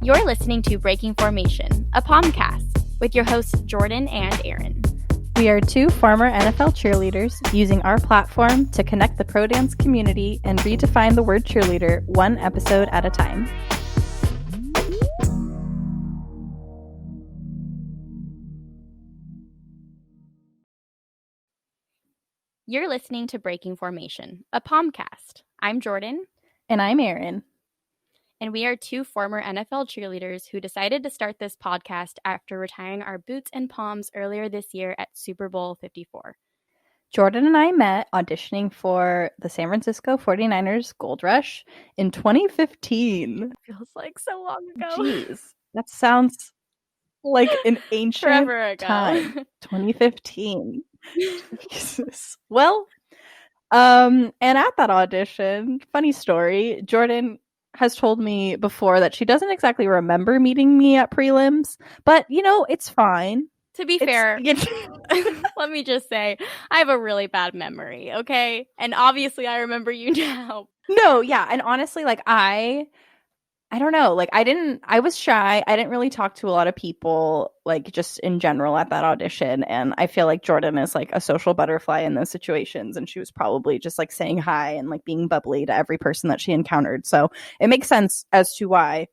You're listening to Breaking Formation, a podcast, with your hosts Jordan and Erin. We are two former NFL cheerleaders using our platform to connect the pro dance community and redefine the word cheerleader one episode at a time. You're listening to Breaking Formation, a podcast. I'm Jordan. And I'm Erin. And we are two former NFL cheerleaders who decided to start this podcast after retiring our boots and palms earlier this year at Super Bowl 54. Jordan and I met auditioning for the San Francisco 49ers Gold Rush in 2015. Feels like so long ago. Jeez, that sounds like an ancient Forever ago. time. 2015. Jesus. Well, and at that audition, funny story, Jordan has told me before that she doesn't exactly remember meeting me at prelims, but it's fine. To be fair, let me just say, I have a really bad memory, okay? And obviously I remember you now. No, yeah. And honestly, I don't know, I was shy. I didn't really talk to a lot of people, just in general at that audition. And I feel like Jordan is a social butterfly in those situations. And she was probably just saying hi and being bubbly to every person that she encountered. So it makes sense as to why,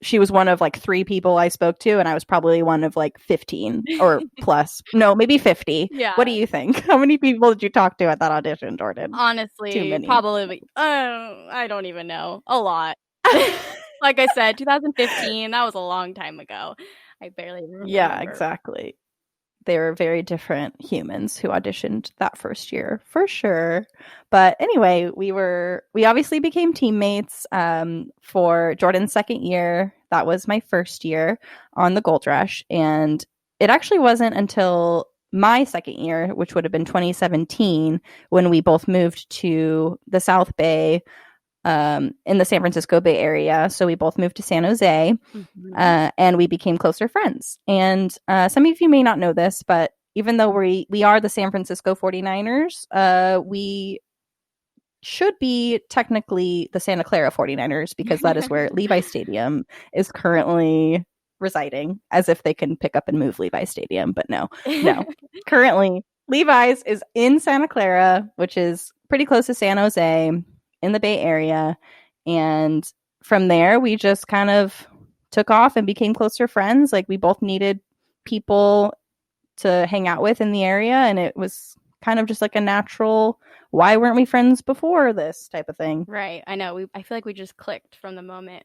she was one of 3 people I spoke to. And I was probably one of 15 or plus. No, maybe 50. Yeah. What do you think? How many people did you talk to at that audition, Jordan? Honestly, too many. Probably, I don't even know. A lot. Like I said, 2015, that was a long time ago. I barely remember. Yeah, exactly. They were very different humans who auditioned that first year, for sure. But anyway, we obviously became teammates for Jordan's second year. That was my first year on the Gold Rush. And it actually wasn't until my second year, which would have been 2017, when we both moved to the South Bay, in the San Francisco Bay Area. So we both moved to San Jose, and we became closer friends. And some of you may not know this, but even though we are the San Francisco 49ers, we should be technically the Santa Clara 49ers, because that is where Levi Stadium is currently residing, as if they can pick up and move Levi Stadium. But no. Currently, Levi's is in Santa Clara, which is pretty close to San Jose, in the Bay Area. And from there, we just kind of took off and became closer friends. We both needed people to hang out with in the area, and it was kind of just a natural, why weren't we friends before this type of thing. Right. I know. I feel like we just clicked from the moment.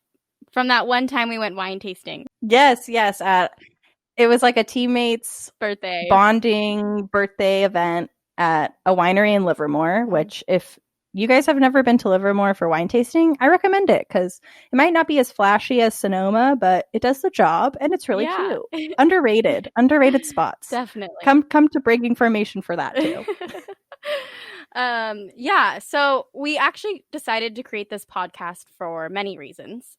From that one time we went wine tasting. Yes. It was a teammate's birthday bonding birthday event at a winery in Livermore, which, if you guys have never been to Livermore for wine tasting, I recommend it, because it might not be as flashy as Sonoma, but it does the job, and it's really cute. Underrated spots. Definitely. Come to Breaking Formation for that too. So we actually decided to create this podcast for many reasons.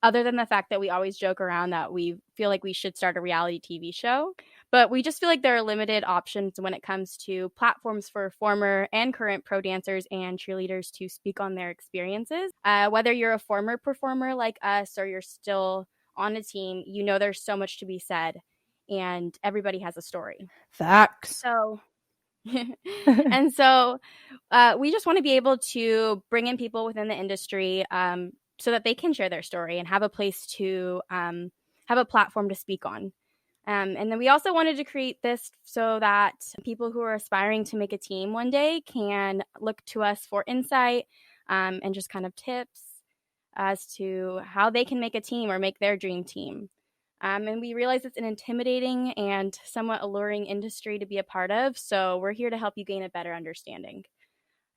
Other than the fact that we always joke around that we feel like we should start a reality TV show. But we just feel like there are limited options when it comes to platforms for former and current pro dancers and cheerleaders to speak on their experiences. Whether you're a former performer like us or you're still on a team, there's so much to be said, and everybody has a story. Facts. So... and so we just want to be able to bring in people within the industry so that they can share their story and have a place to have a platform to speak on. And then we also wanted to create this so that people who are aspiring to make a team one day can look to us for insight and just kind of tips as to how they can make a team or make their dream team. And we realize it's an intimidating and somewhat alluring industry to be a part of, so we're here to help you gain a better understanding.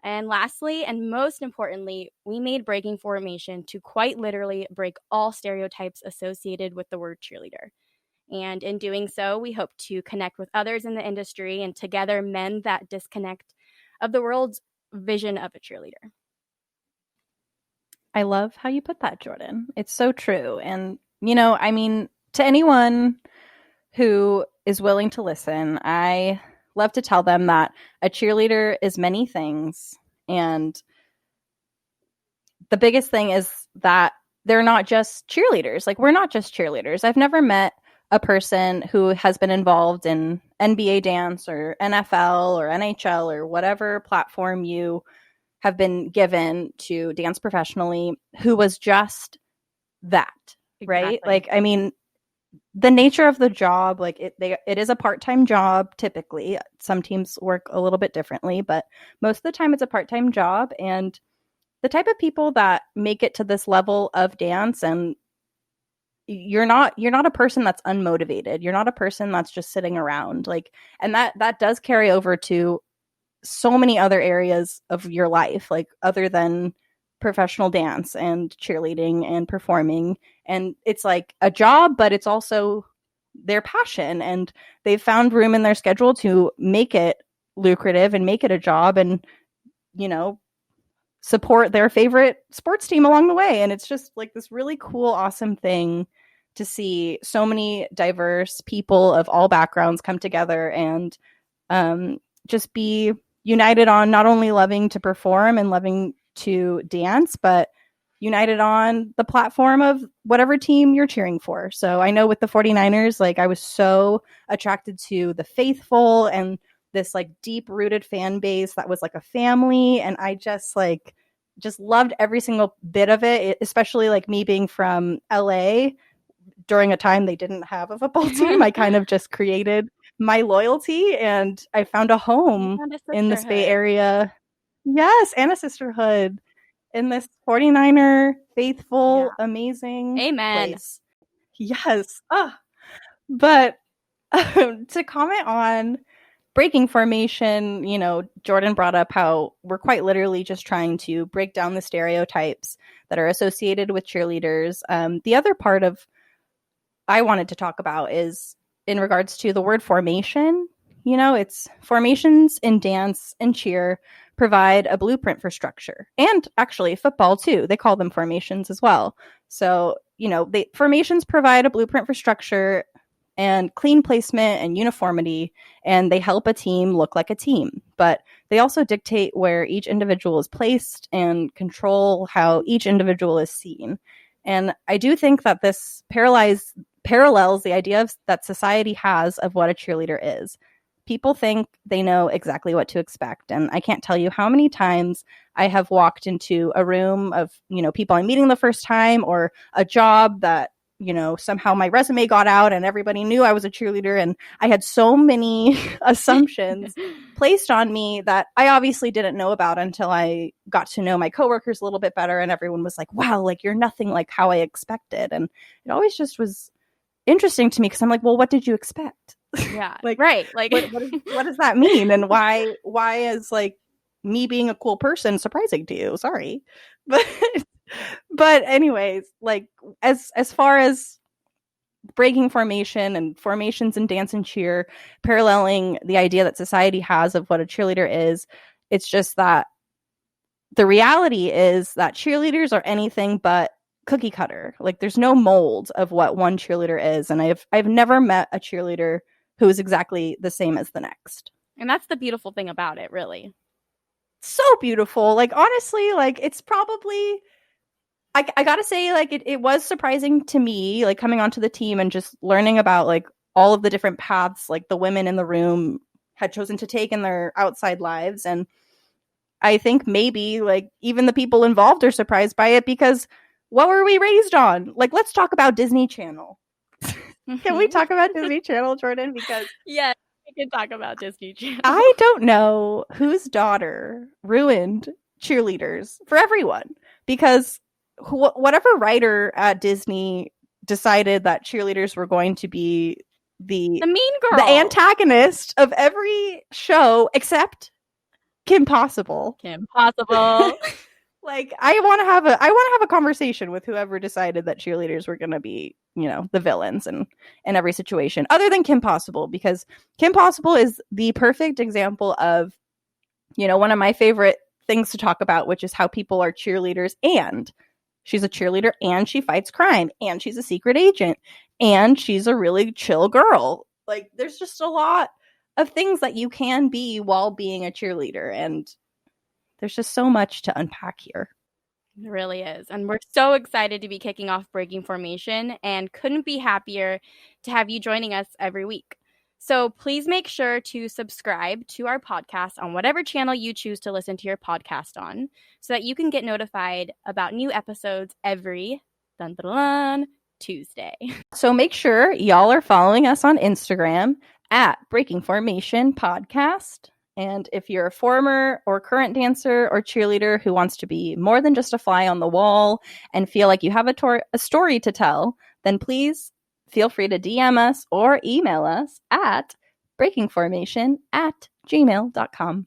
And lastly, and most importantly, we made Breaking Formation to quite literally break all stereotypes associated with the word cheerleader. And in doing so, we hope to connect with others in the industry and together mend that disconnect of the world's vision of a cheerleader. I love how you put that, Jordan. It's so true. And, to anyone who is willing to listen, I love to tell them that a cheerleader is many things. And the biggest thing is that they're not just cheerleaders. Like, we're not just cheerleaders. I've never met a person who has been involved in NBA dance or NFL or NHL or whatever platform you have been given to dance professionally who was just that, right? Exactly. Like, I mean, the nature of the job, like it is a part-time job typically. Some teams work a little bit differently, but most of the time it's a part-time job. And the type of people that make it to this level of dance, and you're not a person that's unmotivated. You're not a person that's just sitting around. Like, and that does carry over to so many other areas of your life, like other than professional dance and cheerleading and performing. And it's like a job, but it's also their passion. And they've found room in their schedule to make it lucrative and make it a job and, you know, support their favorite sports team along the way. And it's just like this really cool, awesome thing to see so many diverse people of all backgrounds come together and just be united on not only loving to perform and loving to dance, but united on the platform of whatever team you're cheering for. So I know with the 49ers, like I was so attracted to the faithful and this like deep rooted fan base that was like a family. And I just loved every single bit of it, especially like me being from LA during a time they didn't have a football team. I kind of just created my loyalty and I found a You home found a in this Bay sisterhood. Area. Yes, and a sisterhood in this 49er Yeah. faithful, amazing Amen. place. Yes. But to comment on breaking formation, you know, Jordan brought up how we're quite literally just trying to break down the stereotypes that are associated with cheerleaders. The other part of I wanted to talk about is in regards to the word formation. You know, it's formations in dance and cheer provide a blueprint for structure. And actually, football too. They call them formations as well. So, you know, formations provide a blueprint for structure and clean placement and uniformity, and they help a team look like a team. But they also dictate where each individual is placed and control how each individual is seen. And I do think that this parallels the idea that society has of what a cheerleader is. People think they know exactly what to expect. And I can't tell you how many times I have walked into a room of, you know, people I'm meeting the first time or a job that, you know, somehow my resume got out and everybody knew I was a cheerleader. And I had so many assumptions placed on me that I obviously didn't know about until I got to know my coworkers a little bit better. And everyone was like, wow, like you're nothing like how I expected. And it always just was interesting to me because I'm like, well, what did you expect? Yeah. Like, Right. Like what does that mean? And why is like me being a cool person surprising to you? Sorry. But but anyways, like as far as breaking formation and formations in dance and cheer, paralleling the idea that society has of what a cheerleader is, it's just that the reality is that cheerleaders are anything but cookie cutter. Like there's no mold of what one cheerleader is, and I've never met a cheerleader who is exactly the same as the next. and that's the beautiful thing about it, really. So beautiful. Like honestly, like it's probably I gotta say, like it was surprising to me, like coming onto the team and just learning about like all of the different paths like the women in the room had chosen to take in their outside lives. And I think maybe like even the people involved are surprised by it because what were we raised on? Like, let's talk about Disney Channel. Can we talk about Disney Channel, Jordan? Because Yes, we can talk about Disney Channel. I don't know whose daughter ruined cheerleaders for everyone. Because whatever writer at Disney decided that cheerleaders were going to be The mean the girl. antagonist of every show except Kim Possible. Kim Possible. Like I want to have a conversation with whoever decided that cheerleaders were going to be, you know, the villains in every situation other than Kim Possible, because Kim Possible is the perfect example of, you know, one of my favorite things to talk about, which is how people are cheerleaders, and she's a cheerleader and she fights crime and she's a secret agent and she's a really chill girl. Like there's just a lot of things that you can be while being a cheerleader, and there's just so much to unpack here. It really is. And we're so excited to be kicking off Breaking Formation and couldn't be happier to have you joining us every week. So please make sure to subscribe to our podcast on whatever channel you choose to listen to your podcast on so that you can get notified about new episodes every dun, dun, dun, Tuesday. So make sure y'all are following us on Instagram at Breaking Formation Podcast. And if you're a former or current dancer or cheerleader who wants to be more than just a fly on the wall and feel like you have a story to tell, then please feel free to DM us or email us at breakingformation@gmail.com.